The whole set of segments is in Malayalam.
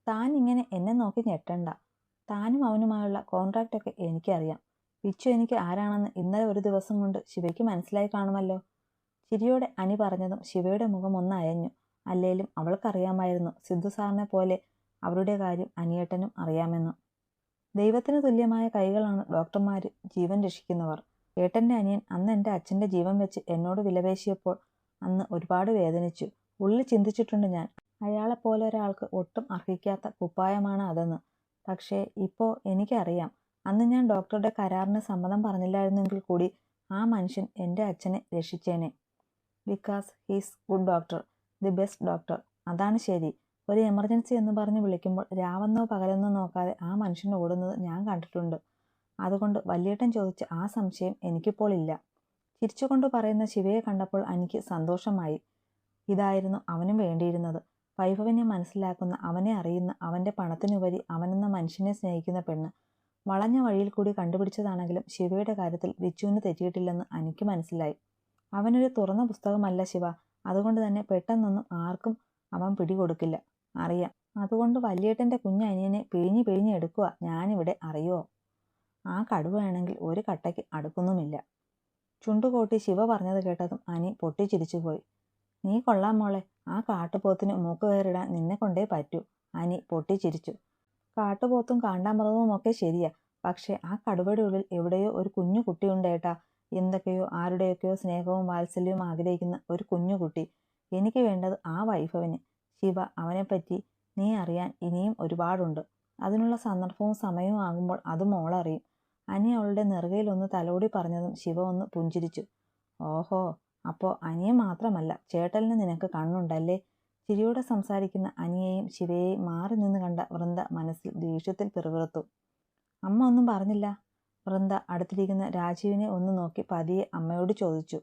താൻ ഇങ്ങനെ എന്നെ നോക്കി ഞെട്ടണ്ട. താനും അവനുമായുള്ള കോൺട്രാക്റ്റൊക്കെ എനിക്കറിയാം. വിച്ചു എനിക്ക് ആരാണെന്ന് ഇന്നലെ ഒരു ദിവസം കൊണ്ട് ശിവയ്ക്ക് മനസ്സിലായി കാണുമല്ലോ. ചിരിയോടെ അനി പറഞ്ഞതും ശിവയുടെ മുഖം ഒന്ന് അയഞ്ഞു. അല്ലേലും അവൾക്കറിയാമായിരുന്നു സിദ്ധു സാറിനെ പോലെ അവരുടെ കാര്യം അനിയേട്ടനും അറിയാമെന്ന്. ദൈവത്തിന് തുല്യമായ കൈകളാണ് ഡോക്ടർമാര് ജീവൻ രക്ഷിക്കുന്നവർ. ഏട്ടൻ്റെ അനിയൻ അന്ന് എൻ്റെ അച്ഛൻ്റെ ജീവൻ വെച്ച് എന്നോട് വിലപേശിയപ്പോൾ അന്ന് ഒരുപാട് വേദനിച്ചു. ഉള്ളിൽ ചിന്തിച്ചിട്ടുണ്ട് ഞാൻ, അയാളെപ്പോലെ ഒരാൾക്ക് ഒട്ടും അർഹിക്കാത്ത കുപ്പായമാണ് അതെന്ന്. പക്ഷേ ഇപ്പോൾ എനിക്കറിയാം, അന്ന് ഞാൻ ഡോക്ടറുടെ കരാറിന് സമ്മതം പറഞ്ഞില്ലായിരുന്നെങ്കിൽ കൂടി ആ മനുഷ്യൻ എൻ്റെ അച്ഛനെ രക്ഷിച്ചേനെ. Because he's good doctor, the best doctor. അതാണ് ശരി. ഒരു എമർജൻസി എന്ന് പറഞ്ഞ് വിളിക്കുമ്പോൾ രാവെന്നോ പകലെന്നോ നോക്കാതെ ആ മനുഷ്യൻ ഓടുന്നത് ഞാൻ കണ്ടിട്ടുണ്ട്. അതുകൊണ്ട് വല്യേട്ടൻ ചോദിച്ച ആ സംശയം എനിക്കിപ്പോൾ ഇല്ല. ചിരിച്ചുകൊണ്ട് പറയുന്ന ശിവയെ കണ്ടപ്പോൾ എനിക്ക് സന്തോഷമായി. ഇതായിരുന്നു അവനും വേണ്ടിയിരുന്നത്. വൈഭവിനെ മനസ്സിലാക്കുന്ന, അവനെ അറിയുന്ന, അവൻ്റെ പണത്തിനുപരി അവനെന്ന മനുഷ്യനെ സ്നേഹിക്കുന്ന പെണ്ണ്. വളഞ്ഞ വഴിയിൽ കൂടി കണ്ടുപിടിച്ചതാണെങ്കിലും ശിവയുടെ കാര്യത്തിൽ വിച്ചുവിന് തെറ്റിയിട്ടില്ലെന്ന് എനിക്ക് മനസ്സിലായി. അവനൊരു തുറന്ന പുസ്തകമല്ല ശിവ. അതുകൊണ്ട് തന്നെ പെട്ടെന്നൊന്നും ആർക്കും അവൻ പിടികൊടുക്കില്ല. അറിയാം. അതുകൊണ്ട് വല്യേട്ടൻ്റെ കുഞ്ഞനിയനെ പിഴിഞ്ഞ് എടുക്കുക ഞാനിവിടെ, അറിയുമോ? ആ കടുവയാണെങ്കിൽ ഒരു കട്ടയ്ക്ക് അടുക്കുന്നുമില്ല. ചുണ്ടുകോട്ടി ശിവ പറഞ്ഞത് കേട്ടതും അനി പൊട്ടിച്ചിരിച്ചുപോയി. നീ കൊള്ളാം മോളെ. ആ കാട്ടുപോത്തിന് മൂക്കുകയറിടാൻ നിന്നെ കൊണ്ടേ പറ്റൂ. അനി പൊട്ടിച്ചിരിച്ചു. കാട്ടുപോത്തും കാണ്ടാമൃഗവും ഒക്കെ ശരിയാ. പക്ഷേ ആ കടുവയുടെ ഉള്ളിൽ എവിടെയോ ഒരു കുഞ്ഞു കുട്ടിയുണ്ടേട്ടാ. എന്തൊക്കെയോ ആരുടെയൊക്കെയോ സ്നേഹവും വാത്സല്യവും ആഗ്രഹിക്കുന്ന ഒരു കുഞ്ഞുകുട്ടി. എനിക്ക് വേണ്ടത് ആ വൈഭവന്. ശിവ, അവനെപ്പറ്റി നീ അറിയാൻ ഇനിയും ഒരുപാടുണ്ട്. അതിനുള്ള സന്ദർഭവും സമയവും ആകുമ്പോൾ അത് മോളറിയും. അനി അവളുടെ നെറുകയിലൊന്ന് തലോടി പറഞ്ഞതും ശിവ ഒന്ന് പുഞ്ചിരിച്ചു. ഓഹോ, അപ്പോൾ അനിയെ മാത്രമല്ല ചേട്ടലിന് നിനക്ക് കണ്ണുണ്ടല്ലേ? ചിരിയോടെ സംസാരിക്കുന്ന അനിയെയും ശിവയെയും മാറി നിന്ന് കണ്ട വൃന്ദ മനസ്സിൽ ദേഷ്യത്തിൽ പിറുപിറുത്തു. അമ്മ ഒന്നും പറഞ്ഞില്ല? വൃന്ദ അടുത്തിരിക്കുന്ന രാജീവിനെ ഒന്ന് നോക്കി പതിയെ അമ്മയോട് ചോദിച്ചു.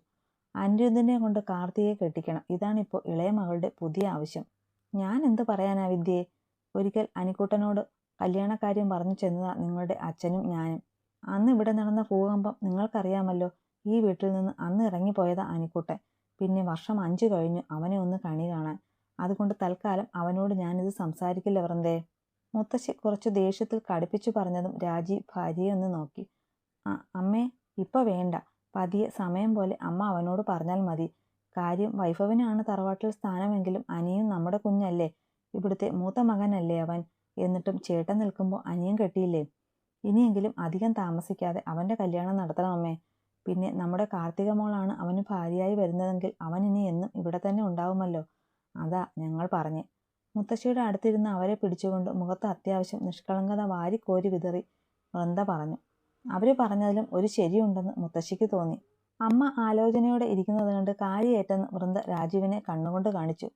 അനിരുദ്ധനെ കൊണ്ട് കാർത്തികയെ കെട്ടിക്കണം. ഇതാണിപ്പോൾ ഇളയ മകളുടെ പുതിയ ആവശ്യം. ഞാൻ എന്ത് പറയാനാ വിദ്യയെ? ഒരിക്കൽ അനിക്കുട്ടനോട് കല്യാണക്കാര്യം പറഞ്ഞു ചെന്നതാ നിങ്ങളുടെ അച്ഛനും ഞാനും. അന്ന് ഇവിടെ നടന്ന ഭൂകമ്പം നിങ്ങൾക്കറിയാമല്ലോ. ഈ വീട്ടിൽ നിന്ന് അന്ന് ഇറങ്ങിപ്പോയതാ അനിക്കുട്ടൻ. പിന്നെ വർഷം 5 കഴിഞ്ഞു അവനെ ഒന്ന് കണി കാണാൻ. അതുകൊണ്ട് തൽക്കാലം അവനോട് ഞാനിത് സംസാരിക്കില്ല വൃന്ദേ. മുത്തശ്ശി കുറച്ചു ദേഷ്യത്തിൽ കടുപ്പിച്ചു പറഞ്ഞതും രാജീവ് ഭാര്യയെ ഒന്ന് നോക്കി. അമ്മേ, ഇപ്പൊ വേണ്ട. പതിയെ സമയം പോലെ അമ്മ അവനോട് പറഞ്ഞാൽ മതി. കാര്യം വൈഭവനാണ് തറവാട്ടിൽ സ്ഥാനമെങ്കിലും അനിയും നമ്മുടെ കുഞ്ഞല്ലേ. ഇവിടുത്തെ മൂത്ത മകനല്ലേ അവൻ. എന്നിട്ടും ചേട്ടൻ നിൽക്കുമ്പോൾ അനിയും കെട്ടിയില്ലേ. ഇനിയെങ്കിലും അധികം താമസിക്കാതെ അവൻ്റെ കല്യാണം നടത്തണമമ്മേ. പിന്നെ നമ്മുടെ കാർത്തിക മോളാണ് അവന് ഭാര്യയായി വരുന്നതെങ്കിൽ അവൻ ഇനി എന്നും ഇവിടെ തന്നെ ഉണ്ടാവുമല്ലോ. അതാ ഞങ്ങൾ പറഞ്ഞേ. മുത്തശ്ശിയുടെ അടുത്തിരുന്ന് അവരെ പിടിച്ചുകൊണ്ട് മുഖത്ത് അത്യാവശ്യം നിഷ്കളങ്കത വാരിക്കോരി വിതറി വൃന്ദ പറഞ്ഞു. അവർ പറഞ്ഞതിലും ഒരു ശരിയുണ്ടെന്ന് മുത്തശ്ശിക്ക് തോന്നി. അമ്മ ആലോചനയോടെ ഇരിക്കുന്നത് കണ്ട് കാര്യയേറ്റെന്ന് വൃന്ദ രാജീവിനെ കണ്ണുകൊണ്ട് കാണിച്ചു.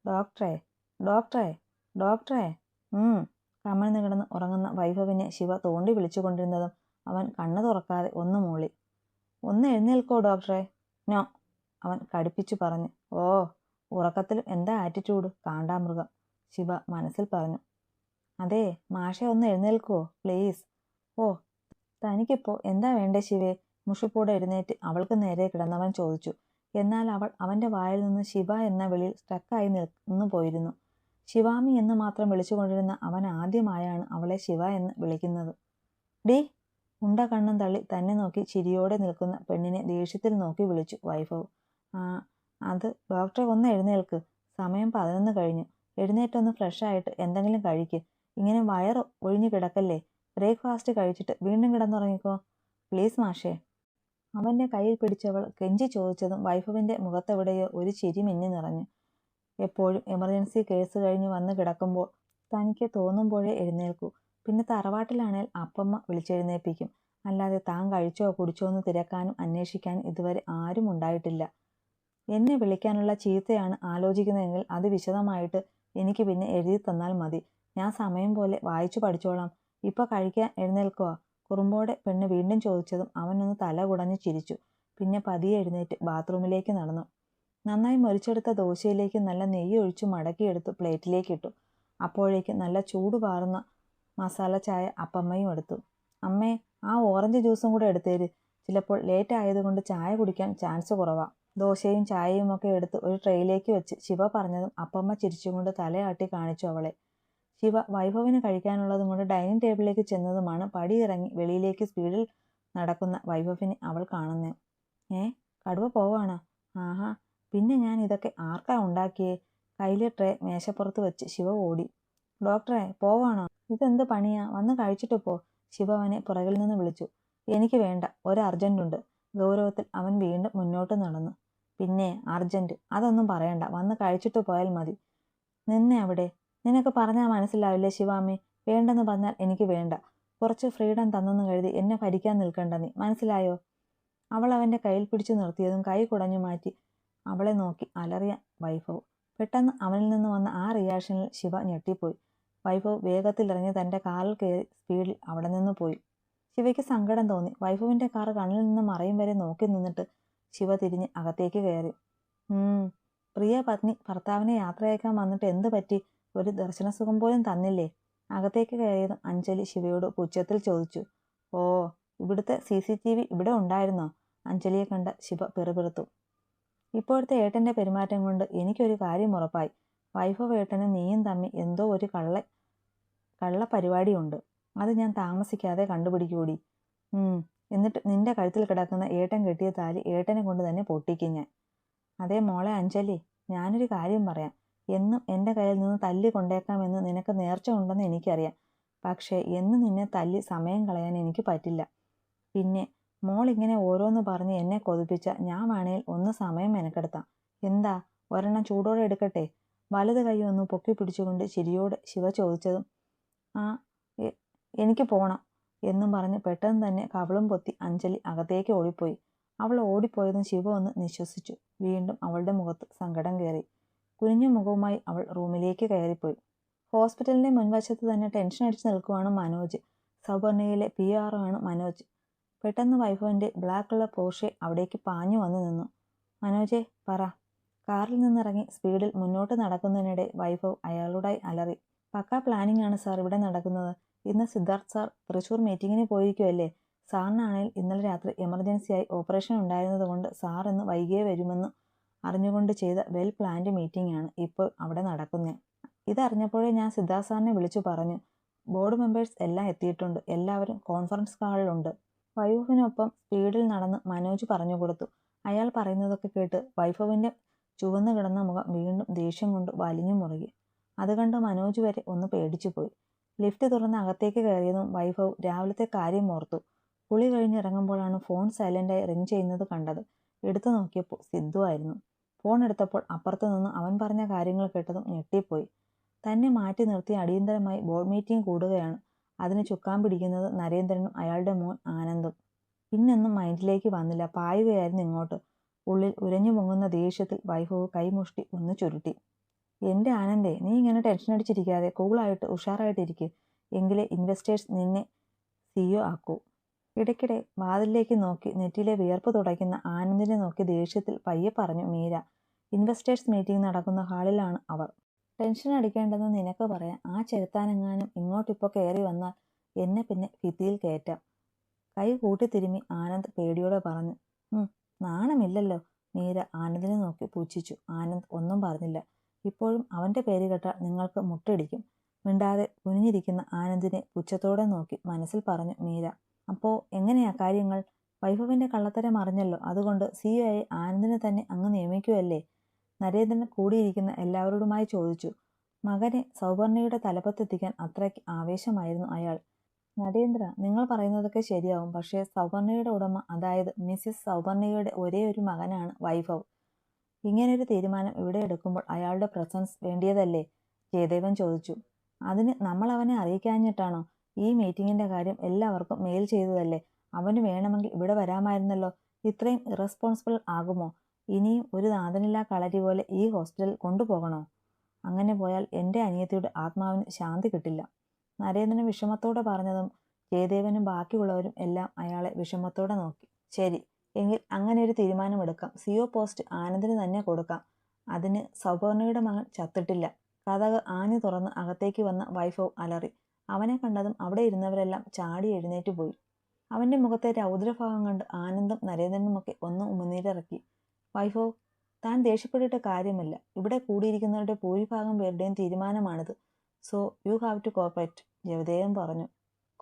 ഡോക്ടറെ, ഡോക്ടറെ, ഡോക്ടറെ. കമിഴ്ന്നു കിടന്ന് ഉറങ്ങുന്ന വൈഭവിനെ ശിവ തോണ്ടി വിളിച്ചുകൊണ്ടിരുന്നതും അവൻ കണ്ണു തുറക്കാതെ ഒന്ന് മൂളി. ഒന്ന് എഴുന്നേൽക്കോ ഡോക്ടറെ. നോ, അവൻ കടുപ്പിച്ചു പറഞ്ഞു. ഓ, ഉറക്കത്തിലും എന്താ ആറ്റിറ്റ്യൂഡ്, കാണ്ടാമൃഗം, ശിവ മനസ്സിൽ പറഞ്ഞു. അതെ മാഷെ, ഒന്ന് എഴുന്നേൽക്കുവോ പ്ലീസ്. ഓ, തനിക്കിപ്പോൾ എന്താ വേണ്ടേ ശിവേ? മുഷിപ്പോടെ എഴുന്നേറ്റ് അവൾക്ക് നേരെ കിടന്നവൻ ചോദിച്ചു. എന്നാൽ അവൾ അവൻ്റെ വായിൽ നിന്ന് ശിവ എന്ന വിളിയിൽ സ്റ്റക്കായി നിന്നു പോയിരുന്നു. ശിവാമി എന്ന് മാത്രം വിളിച്ചുകൊണ്ടിരുന്ന അവൻ ആദ്യമായാണ് അവളെ ശിവ എന്ന് വിളിക്കുന്നത്. ഡീ, ഉണ്ട കണ്ണും തള്ളി തന്നെ നോക്കി ചിരിയോടെ നിൽക്കുന്ന പെണ്ണിനെ ദേഷ്യത്തിൽ നോക്കി വിളിച്ചു വൈഭവ്. അത് ഡോക്ടറെ, ഒന്ന് എഴുന്നേൽക്ക്. സമയം 11 കഴിഞ്ഞു. എഴുന്നേറ്റൊന്ന് ഫ്രഷായിട്ട് എന്തെങ്കിലും കഴിക്ക്. ഇങ്ങനെ വയറ് ഒഴിഞ്ഞു കിടക്കല്ലേ. ബ്രേക്ക്ഫാസ്റ്റ് കഴിച്ചിട്ട് വീണ്ടും കിടന്നുറങ്ങിക്കോ പ്ലീസ് മാഷേ. അവൻ്റെ കയ്യിൽ പിടിച്ചവൾ കെഞ്ചി ചോദിച്ചതും വൈഭവിൻ്റെ മുഖത്തെവിടെയോ ഒരു ചിരി മിന്നി നിറഞ്ഞു. എപ്പോഴും എമർജൻസി കേസ് കഴിഞ്ഞ് വന്ന് കിടക്കുമ്പോൾ തനിക്ക് തോന്നുമ്പോഴേ എഴുന്നേൽക്കൂ. പിന്നെ തറവാട്ടിലാണേൽ അപ്പമ്മ വിളിച്ചെഴുന്നേൽപ്പിക്കും. അല്ലാതെ താൻ കഴിച്ചോ കുടിച്ചോ എന്ന് തിരക്കാനും അന്വേഷിക്കാനും ഇതുവരെ ആരും ഉണ്ടായിട്ടില്ല. എന്നെ വിളിക്കാനുള്ള ചീത്തയാണ് ആലോചിക്കുന്നതെങ്കിൽ അത് വിശദമായിട്ട് എനിക്ക് പിന്നെ എഴുതി തന്നാൽ മതി. ഞാൻ സമയം പോലെ വായിച്ചു പഠിച്ചോളാം. ഇപ്പൊ കഴിക്കാൻ എഴുന്നേൽക്കുക? കുറുമ്പോടെ പെണ്ണ് വീണ്ടും ചോദിച്ചതും അവനൊന്ന് തല കുടഞ്ഞു ചിരിച്ചു. പിന്നെ പതിയെ എഴുന്നേറ്റ് ബാത്റൂമിലേക്ക് നടന്നു. നന്നായി മൊരിച്ചെടുത്ത ദോശയിലേക്ക് നല്ല നെയ്യ് ഒഴിച്ചു മടക്കിയെടുത്ത് പ്ലേറ്റിലേക്ക് ഇട്ടു. അപ്പോഴേക്ക് നല്ല ചൂട് പാറുന്ന മസാല ചായ അപ്പമ്മയും എടുത്തു. അമ്മേ, ആ ഓറഞ്ച് ജ്യൂസും കൂടെ എടുത്തേര്. ചിലപ്പോൾ ലേറ്റ് ആയതുകൊണ്ട് ചായ കുടിക്കാൻ ചാൻസ് കുറവാ. ദോശയും ചായയും ഒക്കെ എടുത്ത് ഒരു ട്രേയിലേക്ക് വെച്ച് ശിവ പറഞ്ഞതും അപ്പമ്മ ചിരിച്ചുകൊണ്ട് തലയാട്ടി കാണിച്ചു അവളെ. ശിവ വൈഭവിന് കഴിക്കാനുള്ളതും കൊണ്ട് ഡൈനിങ് ടേബിളിലേക്ക് ചെന്നതുമാണ് പടിയിറങ്ങി വെളിയിലേക്ക് സ്പീഡിൽ നടക്കുന്ന വൈഭവിനെ അവൾ കാണുന്നത്. കടുവ പോവാണോ? ആഹാ, പിന്നെ ഞാൻ ഇതൊക്കെ ആർക്കാ ഉണ്ടാക്കിയേ? കയ്യിലെ ട്രേ മേശപ്പുറത്ത് വെച്ച് ശിവ ഓടി. ഡോക്ടറെ പോവാണോ? ഇതെന്ത് പണിയാ? വന്ന് കഴിച്ചിട്ട് പോ, ശിവ അവനെ പുറകിൽ നിന്ന് വിളിച്ചു. എനിക്ക് വേണ്ട, ഒരു അർജന്റുണ്ട്. ഗൗരവത്തിൽ അവൻ വീണ്ടും മുന്നോട്ട് നടന്നു. പിന്നെ അർജന്റ്? അതൊന്നും പറയണ്ട, വന്ന് കഴിച്ചിട്ട് പോയാൽ മതി. നിന്നെ അവിടെ. നിനക്ക് പറഞ്ഞാൽ മനസ്സിലാവില്ലേ ശിവാമ്മേ? വേണ്ടെന്ന് പറഞ്ഞാൽ എനിക്ക് വേണ്ട. കുറച്ച് ഫ്രീഡം തന്നെന്ന് കരുതി എന്നെ ഭരിക്കാൻ നിൽക്കണ്ട നീ, മനസ്സിലായോ? അവൾ അവൻ്റെ കയ്യിൽ പിടിച്ചു നിർത്തിയതും കൈ കുടഞ്ഞു മാറ്റി അവളെ നോക്കി അലറിയ വൈഭവ്. പെട്ടെന്ന് അവനിൽ നിന്ന് വന്ന ആ റിയാക്ഷനിൽ ശിവ ഞെട്ടിപ്പോയി. വൈഭവ് വേഗത്തിലിറങ്ങി തൻ്റെ കാറിൽ കയറി സ്പീഡിൽ അവിടെ നിന്ന് പോയി. ശിവയ്ക്ക് സങ്കടം തോന്നി. വൈഭവിൻ്റെ കാർ കണ്ണിൽ നിന്ന് മറയും വരെ നോക്കി നിന്നിട്ട് ശിവ തിരിഞ്ഞ് അകത്തേക്ക് കയറി. പ്രിയ പത്നി ഭർത്താവിനെ യാത്രയക്കാൻ വന്നിട്ട് എന്ത് പറ്റി? ഒരു ദർശനസുഖം പോലും തന്നില്ലേ? അകത്തേക്ക് കയറിയതും അഞ്ജലി ശിവയോട് പുച്ഛത്തിൽ ചോദിച്ചു. ഓ, ഇവിടുത്തെ CCTV ഇവിടെ ഉണ്ടായിരുന്നോ? അഞ്ജലിയെ കണ്ട ശിവ പിറുപിറുത്തു. ഇപ്പോഴത്തെ ഏട്ടൻ്റെ പെരുമാറ്റം കൊണ്ട് എനിക്കൊരു കാര്യം ഉറപ്പായി. വൈഭവ് ഏട്ടനും നീയും തമ്മിൽ എന്തോ ഒരു കള്ള പരിപാടിയുണ്ട്. അത് ഞാൻ താമസിക്കാതെ കണ്ടുപിടിക്കൂടി. എന്നിട്ട് നിന്റെ കഴുത്തിൽ കിടക്കുന്ന ഏട്ടൻ കെട്ടിയ താലി ഏട്ടനെ കൊണ്ട് തന്നെ പൊട്ടിക്കും ഞാൻ. അതേ മോളെ അഞ്ജലി, ഞാനൊരു കാര്യം പറയാം. എന്നും എൻ്റെ കയ്യിൽ നിന്ന് തല്ലി കൊണ്ടേക്കാമെന്ന് നിനക്ക് നേർച്ച ഉണ്ടെന്ന് എനിക്കറിയാം. പക്ഷേ എന്നും നിന്നെ തല്ലി സമയം കളയാൻ എനിക്ക് പറ്റില്ല. പിന്നെ മോളിങ്ങനെ ഓരോന്ന് പറഞ്ഞ് എന്നെ കൊതിപ്പിച്ച ഞാൻ വേണേൽ ഒന്ന് സമയം മെനക്കെടുത്താം. എന്താ, ഒരെണ്ണം ചൂടോടെ എടുക്കട്ടെ? വലത് കൈ ഒന്ന് പൊക്കി പിടിച്ചുകൊണ്ട് ചിരിയോടെ ശിവ ചോദിച്ചതും എനിക്ക് പോണം എന്നും പറഞ്ഞ് പെട്ടെന്ന് തന്നെ കവിളും പൊത്തി അഞ്ജലി അകത്തേക്ക് ഓടിപ്പോയി. അവൾ ഓടിപ്പോയതും ശിവ ഒന്ന് നിശ്വസിച്ചു. വീണ്ടും അവളുടെ മുഖത്ത് സങ്കടം കയറി. കുനിഞ്ഞ മുഖവുമായി അവൾ റൂമിലേക്ക് കയറിപ്പോയി. ഹോസ്പിറ്റലിന്റെ മുൻവശത്ത് തന്നെ ടെൻഷൻ അടിച്ച് നിൽക്കുവാണ് മനോജ്. സൗപർണികയിലെ PR ആണ് മനോജ്. പെട്ടെന്ന് വൈഭവിന്റെ ബ്ലാക്ക് കളർ പോർഷെ അവിടേക്ക് പാഞ്ഞു വന്നു നിന്നു. മനോജെ, പറ. കാറിൽ നിന്നിറങ്ങി സ്പീഡിൽ മുന്നോട്ട് നടക്കുന്നതിനിടെ വൈഭവ് അയാളോടായി അലറി. പക്കാ പ്ലാനിംഗ് ആണ് സാർ ഇവിടെ നടക്കുന്നത്. ഇന്ന് സിദ്ധാർത്ഥ് സാർ തൃശൂർ മീറ്റിങ്ങിന് പോയിരിക്കുമല്ലേ? സാറിനാണെങ്കിൽ ഇന്നലെ രാത്രി എമർജൻസിയായി ഓപ്പറേഷൻ ഉണ്ടായിരുന്നത് കൊണ്ട് സാർ ഇന്ന് വൈകിയേ വരുമെന്ന് അറിഞ്ഞുകൊണ്ട് ചെയ്ത വെൽ പ്ലാൻഡ് മീറ്റിംഗ് ആണ് ഇപ്പോൾ അവിടെ നടക്കുന്നത്. ഇതറിഞ്ഞപ്പോഴേ ഞാൻ സിദ്ധാർത്ഥ് സാറിനെ വിളിച്ചു പറഞ്ഞു. ബോർഡ് മെമ്പേഴ്സ് എല്ലാം എത്തിയിട്ടുണ്ട്. എല്ലാവരും കോൺഫറൻസ് ഹാളിലുണ്ട്. വൈഭവിനൊപ്പം സ്പീഡിൽ നടന്ന് മനോജ് പറഞ്ഞു കൊടുത്തു. അയാൾ പറയുന്നതൊക്കെ കേട്ട് വൈഭവിന്റെ ചുവന്നു കിടന്ന മുഖം വീണ്ടും ദേഷ്യം കൊണ്ട് വലിഞ്ഞു മുറുകി. അത് കണ്ട് മനോജ് വരെ ഒന്ന് പേടിച്ചുപോയി. ലിഫ്റ്റ് തുറന്ന് അകത്തേക്ക് കയറിയതും വൈഭവ് രാവിലത്തെ കാര്യം ഓർത്തു. കുളി കഴിഞ്ഞിറങ്ങുമ്പോഴാണ് ഫോൺ സൈലന്റായി റിങ് ചെയ്യുന്നത് കണ്ടത്. എടുത്തു നോക്കിയപ്പോൾ സിദ്ധു ആയിരുന്നു. ഫോൺ എടുത്തപ്പോൾ അപ്പുറത്തു നിന്ന് അവൻ പറഞ്ഞ കാര്യങ്ങൾ കേട്ടതും ഞെട്ടിപ്പോയി. തന്നെ മാറ്റി നിർത്തി അടിയന്തരമായി ബോർഡ് മീറ്റിംഗ് കൂടുകയാണ്. അതിന് ചുക്കാൻ പിടിക്കുന്നത് നരേന്ദ്രനും അയാളുടെ മോൻ ആനന്ദും. പിന്നൊന്നും മൈൻഡിലേക്ക് വന്നില്ല. പായുകയായിരുന്നു ഇങ്ങോട്ട്. ഉള്ളിൽ ഉരഞ്ഞു പൊങ്ങുന്ന ദേഷ്യത്തിൽ വൈഭവ് കൈമുഷ്ടി ഒന്ന് ചുരുട്ടി. എൻ്റെ ആനന്ദേ, നീ ഇങ്ങനെ ടെൻഷൻ അടിച്ചിരിക്കാതെ കൂളായിട്ട് ഉഷാറായിട്ടിരിക്കുക. എങ്കിലേ ഇൻവെസ്റ്റേഴ്സ് നിന്നെ CEO ആക്കൂ. ഇടയ്ക്കിടെ വാതിലിലേക്ക് നോക്കി നെറ്റിയിലെ വിയർപ്പ് തുടയ്ക്കുന്ന ആനന്ദിനെ നോക്കി ദേഷ്യത്തിൽ പയ്യെ പറഞ്ഞു മീര. ഇൻവെസ്റ്റേഴ്സ് മീറ്റിംഗ് നടക്കുന്ന ഹാളിലാണ് അവർ. ടെൻഷൻ അടിക്കേണ്ടെന്ന് നിനക്ക് പറയാം. ആ ചെറുത്താനെങ്ങാനും ഇങ്ങോട്ടിപ്പോൾ കയറി വന്നാൽ എന്നെ പിന്നെ ഭിത്തിയിൽ കയറ്റാം. കൈ കൂട്ടിത്തിരുമ്മി ആനന്ദ് പേടിയോടെ പറഞ്ഞു. നാണമില്ലല്ലോ? മീര ആനന്ദിനെ നോക്കി പുച്ഛിച്ചു. ആനന്ദ് ഒന്നും പറഞ്ഞില്ല. ഇപ്പോഴും അവൻ്റെ പേര് കേട്ടാൽ നിങ്ങൾക്ക് മുട്ടടിക്കും. മിണ്ടാതെ കുനിഞ്ഞിരിക്കുന്ന ആനന്ദിനെ പുച്ഛത്തോടെ നോക്കി മനസ്സിൽ പറഞ്ഞു മീര. അപ്പോൾ എങ്ങനെയാ കാര്യങ്ങൾ? വൈഭവിന്റെ കള്ളത്തരം അറിഞ്ഞല്ലോ, അതുകൊണ്ട് CEO ആയി ആനന്ദിനെ തന്നെ അങ്ങ് നിയമിക്കുമല്ലേ? നരേന്ദ്രൻ കൂടിയിരിക്കുന്ന എല്ലാവരോടുമായി ചോദിച്ചു. മകനെ സൗപർണികയുടെ തലപ്പത്തെത്തിക്കാൻ അത്രയ്ക്ക് ആവേശമായിരുന്നു അയാൾ. നരേന്ദ്ര, നിങ്ങൾ പറയുന്നതൊക്കെ ശരിയാവും. പക്ഷേ സൗപർണികയുടെ ഉടമ, അതായത് മിസ്സിസ് സൗപർണികയുടെ ഒരേ ഒരു മകനാണ് വൈഭവ്. ഇങ്ങനൊരു തീരുമാനം ഇവിടെ എടുക്കുമ്പോൾ അയാളുടെ പ്രസൻസ് വേണ്ടിയതല്ലേ? ജയദേവൻ ചോദിച്ചു. അതിന് നമ്മൾ അവനെ അറിയിക്കാഞ്ഞിട്ടാണോ? ഈ മീറ്റിങ്ങിന്റെ കാര്യം എല്ലാവർക്കും മെയിൽ ചെയ്തതല്ലേ? അവന് വേണമെങ്കിൽ ഇവിടെ വരാമായിരുന്നല്ലോ. ഇത്രയും ഇറസ്പോൺസിബിൾ ആകുമോ? ഇനിയും ഒരു നാഥനില്ലാ കളരി പോലെ ഈ ഹോസ്പിറ്റൽ കൊണ്ടുപോകണോ? അങ്ങനെ പോയാൽ എൻ്റെ അനിയത്തിയുടെ ആത്മാവിന് ശാന്തി കിട്ടില്ല. നരേന്ദ്രൻ വിഷമത്തോടെ പറഞ്ഞതും ജയദേവനും ബാക്കിയുള്ളവരും എല്ലാം അയാളെ വിഷമത്തോടെ നോക്കി. ശരി, എങ്കിൽ അങ്ങനെ ഒരു തീരുമാനമെടുക്കാം. CEO പോസ്റ്റ് ആനന്ദിന് തന്നെ കൊടുക്കാം. അതിന് സൗപർണികയുടെ മകൻ ചത്തിട്ടില്ല. കതക് ആഞ്ഞു തുറന്ന് അകത്തേക്ക് വന്ന വൈഭവ് അലറി. അവനെ കണ്ടതും അവിടെ ഇരുന്നവരെല്ലാം ചാടി എഴുന്നേറ്റ് പോയി. അവന്റെ മുഖത്തെ രൗദ്രഭാവം കണ്ട് ആനന്ദും നരേന്ദ്രനുമൊക്കെ ഒന്ന് ഉമിനീരിറക്കി. വൈഭവ്, താൻ ദേഷ്യപ്പെട്ടിട്ട് കാര്യമില്ല. ഇവിടെ കൂടിയിരിക്കുന്നവരുടെ ഭൂരിഭാഗം പേരുടെയും തീരുമാനമാണിത്. So you have to cooperate, Jayadevan പറഞ്ഞു.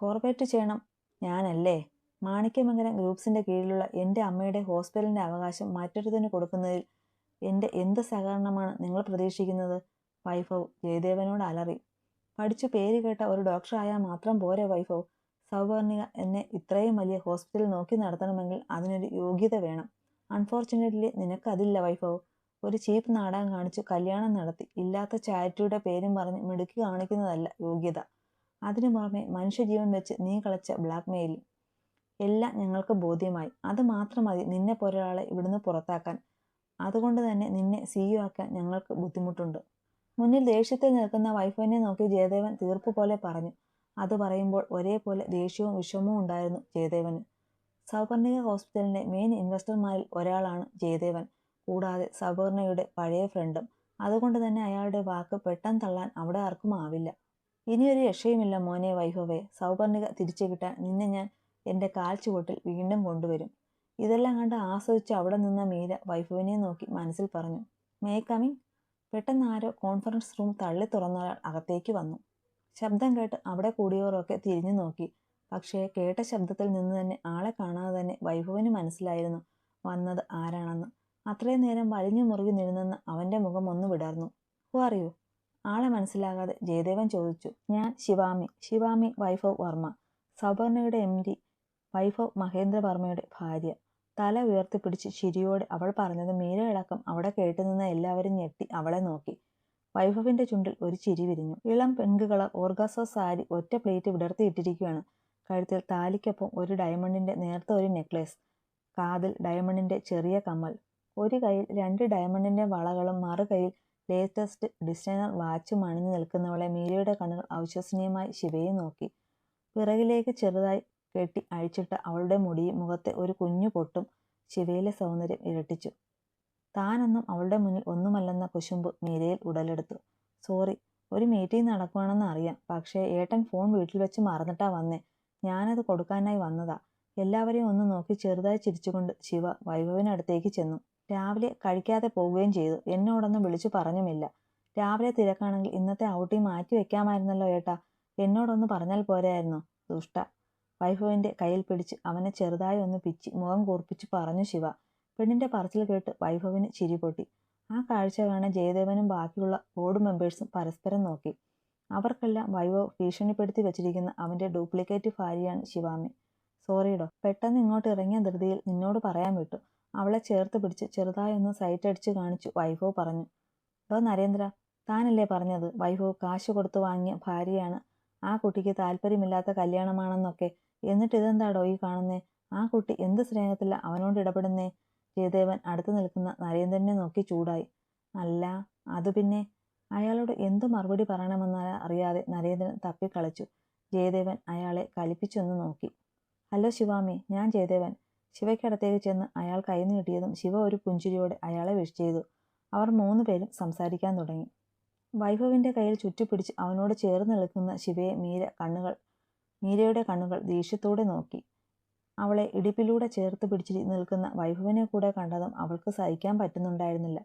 കോർപ്പറേറ്റ് ചെയ്യണം ഞാനല്ലേ? മാണിക്യമംഗലം ഗ്രൂപ്പ്സിന്റെ കീഴിലുള്ള എൻ്റെ അമ്മയുടെ ഹോസ്പിറ്റലിന്റെ അവകാശം മറ്റൊരുതിന് കൊടുക്കുന്നതിൽ എൻ്റെ എന്ത് സഹകരണമാണ് നിങ്ങൾ പ്രതീക്ഷിക്കുന്നത്? വൈഭവ് ജയദേവനോട് അലറി. പഠിച്ചു പേര് കേട്ട ഒരു ഡോക്ടറായാൽ മാത്രം പോരെ വൈഭവ്. സൗപർണിക എന്നെ ഇത്രയും വലിയ ഹോസ്പിറ്റൽ നോക്കി നടത്തണമെങ്കിൽ അതിനൊരു യോഗ്യത വേണം. അൺഫോർച്ചുനേറ്റ്ലി നിനക്കതില്ല വൈഭവ്. ഒരു ചീപ്പ് നാടകം കാണിച്ചു കല്യാണം നടത്തി ഇല്ലാത്ത ചാരിറ്റിയുടെ പേരും പറഞ്ഞ് മിടുക്കി കാണിക്കുന്നതല്ല യോഗ്യത. അതിനു പുറമെ മനുഷ്യജീവൻ വെച്ച് നീ കളിച്ച ബ്ലാക്ക് മെയിലിംഗ് എല്ലാം ഞങ്ങൾക്ക് ബോധ്യമായി. അത് മാത്രം മതി നിന്നെ പോലൊരാളെ ഇവിടുന്ന് പുറത്താക്കാൻ. അതുകൊണ്ട് തന്നെ നിന്നെ CEO ആക്കാൻ ഞങ്ങൾക്ക് ബുദ്ധിമുട്ടുണ്ട്. മുന്നിൽ ദേഷ്യത്തിൽ നിൽക്കുന്ന വൈഫിനെ നോക്കി ജയദേവൻ തീർപ്പ് പോലെ പറഞ്ഞു. അത് പറയുമ്പോൾ ഒരേപോലെ ദേഷ്യവും വിഷമവും ഉണ്ടായിരുന്നു ജയദേവന്. സൗപർണിക ഹോസ്പിറ്റലിന്റെ മെയിൻ ഇൻവെസ്റ്റർമാരിൽ ഒരാളാണ് ജയദേവൻ. കൂടാതെ സൗപർണികയുടെ പഴയ ഫ്രണ്ടും. അതുകൊണ്ട് തന്നെ അയാളുടെ വാക്ക് പെട്ടെന്ന് തള്ളാൻ അവിടെ ആർക്കും ആവില്ല. ഇനിയൊരു രക്ഷയുമില്ല മോനെ വൈഭവേ. സൗപർണിക തിരിച്ചു കിട്ടാൻ നിന്നെ ഞാൻ എൻ്റെ കാൽച്ചുവട്ടിൽ വീണ്ടും കൊണ്ടുവരും. ഇതെല്ലാം കണ്ട് ആസ്വദിച്ച് അവിടെ നിന്ന മീര വൈഭവിനെ നോക്കി മനസ്സിൽ പറഞ്ഞു. May coming? പെട്ടെന്ന് ആരോ കോൺഫറൻസ് റൂം തള്ളി തുറന്നൊരാൾ അകത്തേക്ക് വന്നു. ശബ്ദം കേട്ട് അവിടെ കൂടിയവരൊക്കെ തിരിഞ്ഞു നോക്കി. പക്ഷേ കേട്ട ശബ്ദത്തിൽ നിന്ന് തന്നെ ആളെ കാണാതെ തന്നെ വൈഭവിന് മനസ്സിലായിരുന്നു വന്നത് ആരാണെന്ന്. അത്രയും നേരം വലിഞ്ഞു മുറുകി നിന്നെന്ന് അവൻ്റെ മുഖം ഒന്ന് വിടർന്നു. Who are you? ആളെ മനസ്സിലാകാതെ ജയദേവൻ ചോദിച്ചു. ഞാൻ ശിവാമി വൈഭവ് വർമ്മ, സൗപർണികയുടെ MD വൈഭവ് മഹേന്ദ്രവർമ്മയുടെ ഭാര്യ. തല ഉയർത്തിപ്പിടിച്ച് ചിരിയോടെ അവൾ പറഞ്ഞത് മീരയടക്കം അവിടെ കേട്ടുനിന്ന എല്ലാവരും ഞെട്ടി അവളെ നോക്കി. വൈഭവിന്റെ ചുണ്ടിൽ ഒരു ചിരി വിരിഞ്ഞു. ഇളം പിങ്ക് കളർ ഓർഗാസോ സാരി ഒറ്റ പ്ലേറ്റ് വിടർത്തിയിട്ടിരിക്കുകയാണ്. കഴുത്തിൽ താലിക്കൊപ്പം ഒരു ഡയമണ്ടിന്റെ നേർത്ത ഒരു നെക്ലേസ്, കാതിൽ ഡയമണ്ടിന്റെ ചെറിയ കമ്മൽ, ഒരു കയ്യിൽ 2 ഡയമണ്ടിന്റെ വളകളും മറുകൈയിൽ ലേറ്റസ്റ്റ് ഡിസൈനർ വാച്ചും അണിഞ്ഞു നിൽക്കുന്നവളെ മീരയുടെ കണ്ണുകൾ അവിശ്വസനീയമായി ശിവയെ നോക്കി. പിറകിലേക്ക് ചെറുതായി കെട്ടി അഴിച്ചിട്ട അവളുടെ മുടിയും മുഖത്തെ ഒരു കുഞ്ഞു പൊട്ടും ശിവയിലെ സൗന്ദര്യം ഇരട്ടിച്ചു. താനൊന്നും അവളുടെ മുന്നിൽ ഒന്നുമല്ലെന്ന കുശുമ്പ് മീരയിൽ ഉടലെടുത്തു. സോറി, ഒരു മീറ്റിംഗ് നടക്കുവാണെന്ന് അറിയാം. പക്ഷേ ഏട്ടൻ ഫോൺ വീട്ടിൽ വെച്ച് മറന്നിട്ടാ വന്നേ. ഞാനത് കൊടുക്കാനായി വന്നതാ. എല്ലാവരെയും ഒന്ന് നോക്കി ചെറുതായി ചിരിച്ചുകൊണ്ട് ശിവ വൈഭവിനടുത്തേക്ക് ചെന്നു. രാവിലെ കഴിക്കാതെ പോവുകയും ചെയ്തു. എന്നോടൊന്നും വിളിച്ചു പറഞ്ഞുമില്ല. രാവിലെ തിരക്കാണെങ്കിൽ ഇന്നത്തെ ഔട്ടിംഗ് മാറ്റി വെക്കാമായിരുന്നല്ലോ ഏട്ടാ. എന്നോടൊന്ന് പറഞ്ഞാൽ പോരായിരുന്നോ? ദുഷ്ട. വൈഭവിന്റെ കയ്യിൽ പിടിച്ച് അവനെ ചെറുതായി ഒന്ന് പിച്ചി മുഖം കൂർപ്പിച്ച് പറഞ്ഞു ശിവ. പെണ്ണിന്റെ പറച്ചിൽ കേട്ട് വൈഭവിന് ചിരി പൊട്ടി. ആ കാഴ്ച കാണാൻ ജയദേവനും ബാക്കിയുള്ള ബോർഡ് മെമ്പേഴ്സും പരസ്പരം നോക്കി. അവർക്കെല്ലാം വൈഭവ് ഭീഷണിപ്പെടുത്തി വെച്ചിരിക്കുന്ന അവന്റെ ഡ്യൂപ്ലിക്കേറ്റ് ഭാര്യയാണ് ശിവാമി. സോറിഡോ, പെട്ടെന്ന് ഇങ്ങോട്ട് ഇറങ്ങിയ ധൃതിയിൽ നിന്നോട് പറയാൻ വിട്ടു. അവളെ ചേർത്ത് പിടിച്ച് ചെറുതായി ഒന്ന് സൈറ്റ് അടിച്ച് കാണിച്ചു വൈഭവ് പറഞ്ഞു. ഡോ നരേന്ദ്ര, താനല്ലേ പറഞ്ഞത് വൈഭവ് കാശ് കൊടുത്തു വാങ്ങിയ ഭാര്യയാണ്, ആ കുട്ടിക്ക് താല്പര്യമില്ലാത്ത കല്യാണമാണെന്നൊക്കെ. എന്നിട്ട് ഇതെന്താടോ ഈ കാണുന്നേ? ആ കുട്ടി എന്ത് സ്നേഹത്തില അവനോട് ഇടപെടുന്നേ? ജയദേവൻ അടുത്തു നിൽക്കുന്ന നരേന്ദ്രനെ നോക്കി ചൂടായി. അല്ല, അത് പിന്നെ. അയാളോട് എന്തു മറുപടി പറയണമെന്ന് അറിയാതെ നരേന്ദ്രൻ തപ്പിക്കളിച്ചു. ജയദേവൻ അയാളെ കലിപ്പിച്ചൊന്ന് നോക്കി. ഹലോ ശിവാമി, ഞാൻ ജയദേവൻ. ശിവയ്ക്കടുത്തേക്ക് ചെന്ന് അയാൾ കൈ നീട്ടിയതും ശിവ ഒരു പുഞ്ചിരിയോടെ അയാളെ വിഷ് ചെയ്തു. അവർ 3 പേരും സംസാരിക്കാൻ തുടങ്ങി. വൈഭവിന്റെ കയ്യിൽ ചുറ്റിപ്പിടിച്ച് അവനോട് ചേർന്ന് നിൽക്കുന്ന ശിവയെ മീരയുടെ കണ്ണുകൾ ദേഷ്യത്തോടെ നോക്കി. അവളെ ഇടുപ്പിലൂടെ ചേർത്ത് പിടിച്ച് നിൽക്കുന്ന വൈഭവിനെ കൂടെ കണ്ടതും അവൾക്ക് സഹിക്കാൻ പറ്റുന്നുണ്ടായിരുന്നില്ല.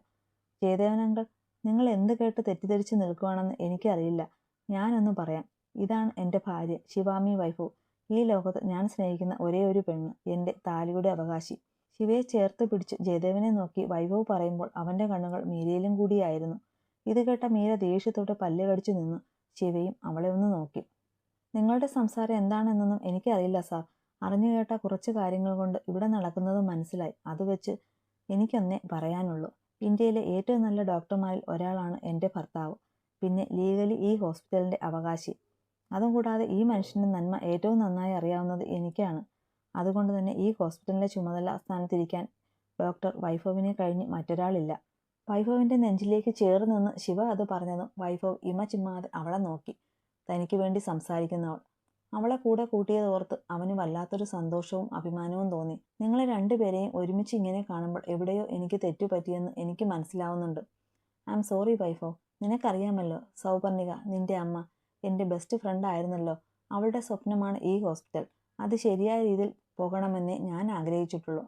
ജയദേവനങ്കിൾ, നിങ്ങൾ എന്ത് കേട്ട് തെറ്റിദ്ധരിച്ച് നിൽക്കുവാണെന്ന് എനിക്കറിയില്ല. ഞാനൊന്ന് പറയാം. ഇതാണ് എൻ്റെ ഭാര്യ ശിവാമി വൈഭവ്. ഈ ലോകത്ത് ഞാൻ സ്നേഹിക്കുന്ന ഒരേ ഒരു പെണ്ണ്, എൻ്റെ താലിയുടെ അവകാശി. ശിവയെ ചേർത്ത് പിടിച്ച് ജയദേവനെ നോക്കി വൈഭവ് പറയുമ്പോൾ അവൻ്റെ കണ്ണുകൾ മീരയിലും കൂടിയായിരുന്നു. ഇത് കേട്ട മീര ദേഷ്യത്തോടെ പല്ല് കടിച്ചു നിന്നു. ശിവയും അവളെ ഒന്ന് നോക്കി. നിങ്ങളുടെ സംസാരം എന്താണെന്നൊന്നും എനിക്കറിയില്ല സാർ. അറിഞ്ഞു കേട്ട കുറച്ച് കാര്യങ്ങൾ കൊണ്ട് ഇവിടെ നടക്കുന്നത് മനസ്സിലായി. അത് വെച്ച് എനിക്കൊന്നേ പറയാനുള്ളൂ. ഇന്ത്യയിലെ ഏറ്റവും നല്ല ഡോക്ടർമാരിൽ ഒരാളാണ് എൻ്റെ ഭർത്താവ്. പിന്നെ ലീഗലി ഈ ഹോസ്പിറ്റലിൻ്റെ അവകാശി. അതും കൂടാതെ ഈ മനുഷ്യൻ്റെ നന്മ ഏറ്റവും നന്നായി അറിയാവുന്നത് എനിക്കാണ്. അതുകൊണ്ട് തന്നെ ഈ ഹോസ്പിറ്റലിൻ്റെ ചുമതല സ്ഥാനത്തിരിക്കാൻ ഡോക്ടർ വൈഭവിനെ കഴിഞ്ഞ് മറ്റൊരാളില്ല. വൈഭവിൻ്റെ നെഞ്ചിലേക്ക് ചേർന്ന് നിന്ന് ശിവ അത് പറഞ്ഞതും വൈഭവ് ഇമ ചിമ്മാതെ അവളെ നോക്കി. തനിക്ക് വേണ്ടി സംസാരിക്കുന്നവൾ. അവളെ കൂടെ കൂട്ടിയതോർത്ത് അവന് വല്ലാത്തൊരു സന്തോഷവും അഭിമാനവും തോന്നി. നിങ്ങളെ 2 പേരെയും ഒരുമിച്ച് ഇങ്ങനെ കാണുമ്പോൾ എവിടെയോ എനിക്ക് തെറ്റുപറ്റിയെന്ന് എനിക്ക് മനസ്സിലാവുന്നുണ്ട്. I am sorry Vaibhav. നിനക്കറിയാമല്ലോ, സൗപർണിക, നിന്റെ അമ്മ, എൻ്റെ ബെസ്റ്റ് ഫ്രണ്ട് ആയിരുന്നല്ലോ. അവളുടെ സ്വപ്നമാണ് ഈ ഹോസ്പിറ്റൽ. അത് ശരിയായ രീതിയിൽ പോകണമെന്നേ ഞാൻ ആഗ്രഹിച്ചിട്ടുള്ളൂ.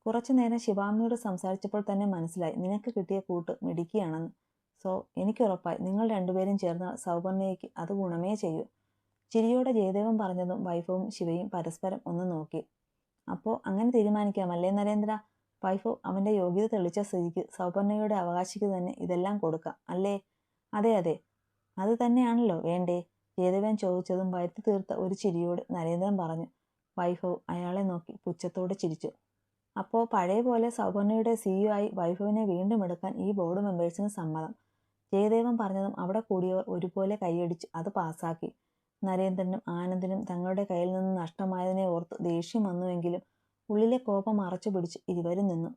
കുറച്ചു നേരം ശിവാമിയോട് സംസാരിച്ചപ്പോൾ തന്നെ മനസ്സിലായി നിനക്ക് കിട്ടിയ കൂട്ട് മിടുക്കിയാണെന്ന്. സോ എനിക്കുറപ്പായി നിങ്ങൾ രണ്ടുപേരും ചേർന്നാൽ സൗപർണയ്ക്ക് അത് ഗുണമേ ചെയ്യൂ. ചിരിയോടെ ജയദേവൻ പറഞ്ഞതും വൈഭവും ശിവയും പരസ്പരം ഒന്ന് നോക്കി. അപ്പോൾ അങ്ങനെ തീരുമാനിക്കാമല്ലേ നരേന്ദ്ര? വൈഭവ് അവന്റെ യോഗ്യത തെളിച്ച സ്ഥിതിക്ക് സൗപർണയുടെ അവകാശിക്ക് തന്നെ ഇതെല്ലാം കൊടുക്കാം അല്ലേ? അതെ അതെ, അത് തന്നെയാണല്ലോ വേണ്ടേ? ജയദേവൻ ചോദിച്ചതും വരുത്തി തീർത്ത ഒരു ചിരിയോട് നരേന്ദ്രൻ പറഞ്ഞു. വൈഭവ് അയാളെ നോക്കി പുച്ഛത്തോടെ ചിരിച്ചു. അപ്പോൾ പഴയ പോലെ സൗപർണയുടെ CEO ആയി വൈഭവിനെ വീണ്ടും എടുക്കാൻ ഈ ബോർഡ് മെമ്പേഴ്സിന് സമ്മതം. ജയദേവൻ പറഞ്ഞതും അവിടെ കൂടിയവർ ഒരുപോലെ കൈയടിച്ച് അത് പാസാക്കി. നരേന്ദ്രനും ആനന്ദിനും തങ്ങളുടെ കയ്യിൽ നിന്ന് നഷ്ടമായതിനെ ഓർത്ത് ദേഷ്യം വന്നുവെങ്കിലും ഉള്ളിലെ കോപം മറച്ചു പിടിച്ച് ഇരുവരും നിന്നു.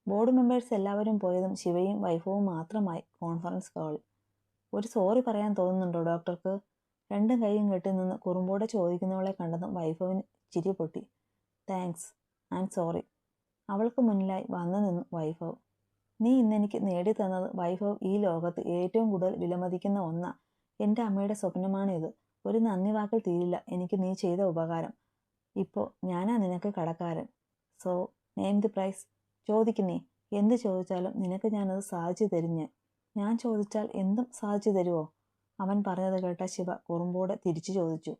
ബോർഡ് മെമ്പേഴ്സ് എല്ലാവരും പോയതും ശിവയും വൈഭവും മാത്രമായി കോൺഫറൻസ് ഹാളിൽ. ഒരു സോറി പറയാൻ തോന്നുന്നുണ്ടോ ഡോക്ടർക്ക്? രണ്ടും കൈയും കെട്ടി നിന്ന് കുറുമ്പോടെ ചോദിക്കുന്നവളെ കണ്ടതും വൈഭവിന് ചിരി പൊട്ടി. Thanks, I am sorry. അവൾക്ക് മുന്നിലായി വന്നു നിന്നു വൈഭവ്. നീ ഇന്നെനിക്ക് നേടിത്തന്നത് വൈഭവ് ഈ ലോകത്ത് ഏറ്റവും കൂടുതൽ വിലമതിക്കുന്ന ഒന്നാ. എൻ്റെ അമ്മയുടെ സ്വപ്നമാണ് ഇത്. ഒരു നന്ദി വാക്കിൽ തീരില്ല എനിക്ക് നീ ചെയ്ത ഉപകാരം. ഇപ്പോൾ ഞാനാ നിനക്ക് കടക്കാരൻ. So name the price. ചോദിക്കുന്നേ, എന്ത് ചോദിച്ചാലും നിനക്ക് ഞാനത് സാധിച്ചു തരും. ഞാൻ ചോദിച്ചാൽ എന്തും സാധിച്ചു തരുമോ? അവൻ പറഞ്ഞത് കേട്ട ശിവ കുറുമ്പോടെ തിരിച്ചു ചോദിച്ചു.